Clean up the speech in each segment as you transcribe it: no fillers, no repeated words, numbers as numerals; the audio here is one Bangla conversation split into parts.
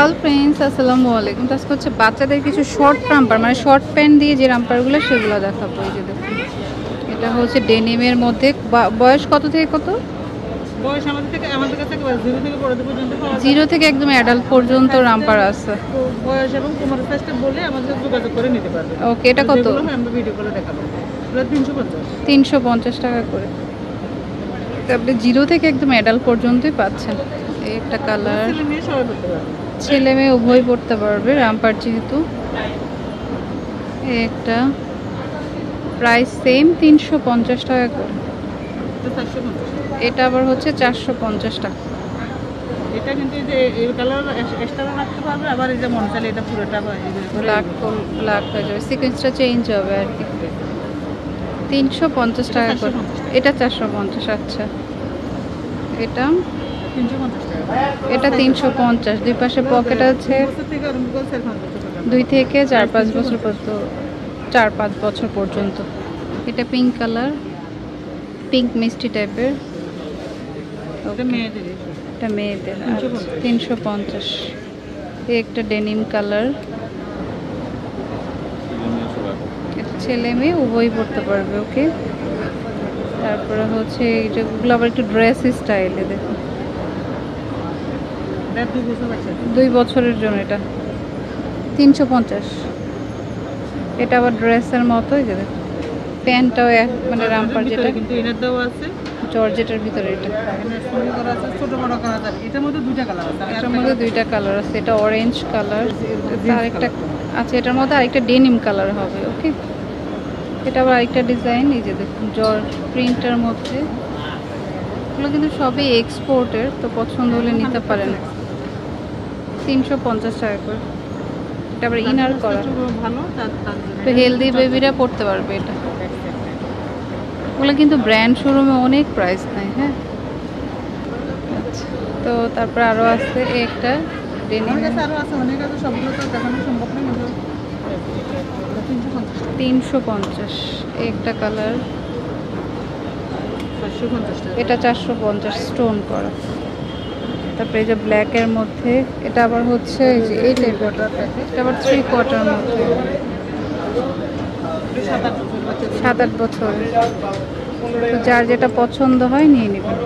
হ্যালো ফ্রেন্ডস, আসসালামু আলাইকুম। তো আজকে হচ্ছে বাচ্চাদের কিছু শর্ট রাম্পার, মানে শর্ট প্যান্ট দিয়ে যে রাম্পারগুলো সেগুলো দেখাবো। এই যে দেখুন, এটা হচ্ছে ডেনিমের মধ্যে। বয়স কত থেকে কত? বয়স আমাদের কাছে 0 থেকে 12 পর্যন্ত পাওয়া যায়। 0 থেকে একদম অ্যাডাল্ট পর্যন্ত রাম্পার আছে। বয়স এবং কোমর সাইজটা বলে আমাদের যোগাযোগ করে নিতে পারবে। ওকে, এটা কত? আমরা ভিডিও করে দেখাবো। এটা 350 টাকা করে। তো আপনি 0 থেকে একদম অ্যাডাল্ট পর্যন্তই পাচ্ছেন। এই একটা কালার, ছেলে মেয়ে সবাই পড়তে পারবে। ছেলে মেয়ে উভয় পড়তে পারবে রাম্পার যেহেতু। এই একটা প্রাইস সেম 350 টাকা করে। এটা আবার হচ্ছে 450 টাকা। এটা কিন্তু এই যে এই কালার এক্সট্রা রাখতে পারবে, আবার এই যে মন চাইলে এটা পুরোটা ব্ল্যাক হয়ে যাবে, সিকোয়েন্সটা চেঞ্জ হবে আর কি। 350 টাকা করে। এটা 450। আচ্ছা, এটা 350 টাকা। এটা 350। দুই পাশে পকেট আছে। 2 থেকে 4-5 বছর পর্যন্ত, 4-5 বছর পর্যন্ত। এটা পিঙ্ক কালার, পিঙ্ক মিষ্টি টাইপের। এটা মেয়েদের। এটা মেয়েদের 350। এই একটা ডেনিম কালার, ছেলে মেয়ে উভয়ই পড়তে পারবে। ওকে, তারপরে হচ্ছে এইগুলো আবার একটু ড্রেস স্টাইলে দেখুন। 2 বছরের জন্য এটা 350। এটা আবার ড্রেসের মতোই যে দেখুন, প্যান্টটাও মানে রাম্পার যেটা কিন্তু এনার দাও আছে জর্জেটের ভিতরে। এটা ছোট বড় কালার আছে, এটার মধ্যে দুইটা কালার আছে। এটার মধ্যে 2টা কালার আছে। এটা অরেঞ্জ কালার, আরেকটা আচ্ছা এটার মধ্যে আরেকটা ডেনিম কালার হবে। ওকে, এটা আবার আরেকটা ডিজাইন। এই যে দেখুন, জর্জ প্রিন্টের মধ্যে। এগুলো কিন্তু সবই এক্সপোর্টের, তো পছন্দ হলে নিতে পারেন। 350 টাকা করে। এটা আবার ইনার করা, ভালো তো হেলদি বেবিরা পড়তে পারবে এটা। ওগুলো কিন্তু ব্র্যান্ড শোরুমে অনেক প্রাইস নেয়। হ্যাঁ, আচ্ছা, তো তারপর আরও আছে একটা ডেনিম। আরও আছে অনেক আছে, সবগুলো তো দেখানো সম্ভব না, কিন্তু 350। একটা কালার, 450 টাকা। এটা 450 স্টোন করা। তারপরে এই যে ব্ল্যাকের মধ্যে, এটা আবার হচ্ছে এই যে এই টাইপের। এটা আবার 3/4 মধ্যে, 7-8 বছর। তো যার যেটা পছন্দ হয় নিয়ে নেবেন।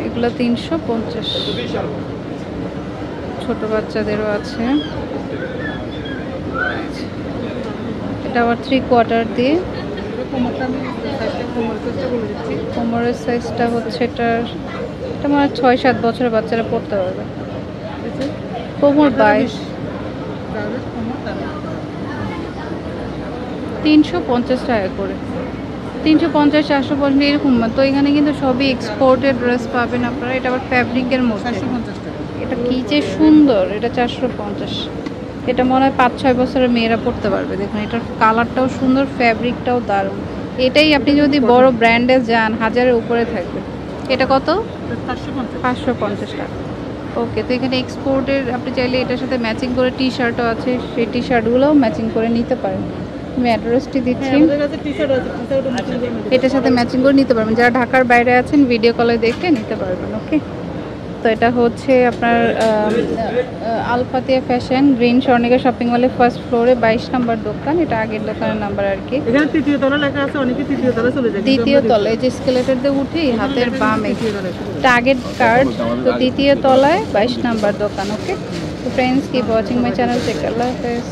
এগুলো 350। ছোট বাচ্চাদেরও আছে। এটা আবার 3/4 দিয়ে। কোমরের সাইজটা হচ্ছে এটা মানে 6-7 বছরের বাচ্চারা পড়তে পারবে। কোমর 22। 350 টাকা করে। 350-450 এরকম। তো এখানে কিন্তু সবই এক্সপোর্টেড ড্রেস পাবেন আপনারা। এটা আবার ফ্যাব্রিকের মধ্যে। এটা কি যে সুন্দর। এটা 450। এটা মনে হয় 5-6 বছরের মেয়েরা পড়তে পারবে। দেখুন, এটার কালারটাও সুন্দর, ফ্যাব্রিকটাও দারুণ। এটাই আপনি যদি বড় ব্র্যান্ডে যান 1000-এর উপরে থাকবে। এটা কত? 550 টাকা। ওকে, তো এখানে এক্সপোর্টের আপনি চাইলে এটার সাথে ম্যাচিং করে টি শার্টও আছে, সেই টি শার্টগুলোও ম্যাচিং করে নিতে পারেন। আমি অ্যাড্রেসটি দিচ্ছি, এটার সাথে ম্যাচিং করে নিতে পারবেন। যারা ঢাকার বাইরে আছেন ভিডিও কলে দেখে নিতে পারবেন। ওকে, তো এটা হচ্ছে আপনার আলফাতিয়া ফ্যাশন, গ্রিন স্বর্ণিকা শপিং মলের ফার্স্ট ফ্লোরে 22 নম্বর দোকান। এটা আগের দোকানের নাম্বার আর কি। এখানে তৃতীয় তলা লেখা আছে, অনেকে তৃতীয় তলায় চলে যায়। দ্বিতীয় তলায় যে স্কেলেটর দিয়ে উঠেই হাতের বামে টার্গেট কার্ড, তো দ্বিতীয় তলায় 22 নম্বর দোকান। ওকে, তো friends, keep watching my channel. Take care, আল্লাহ হাফেজ।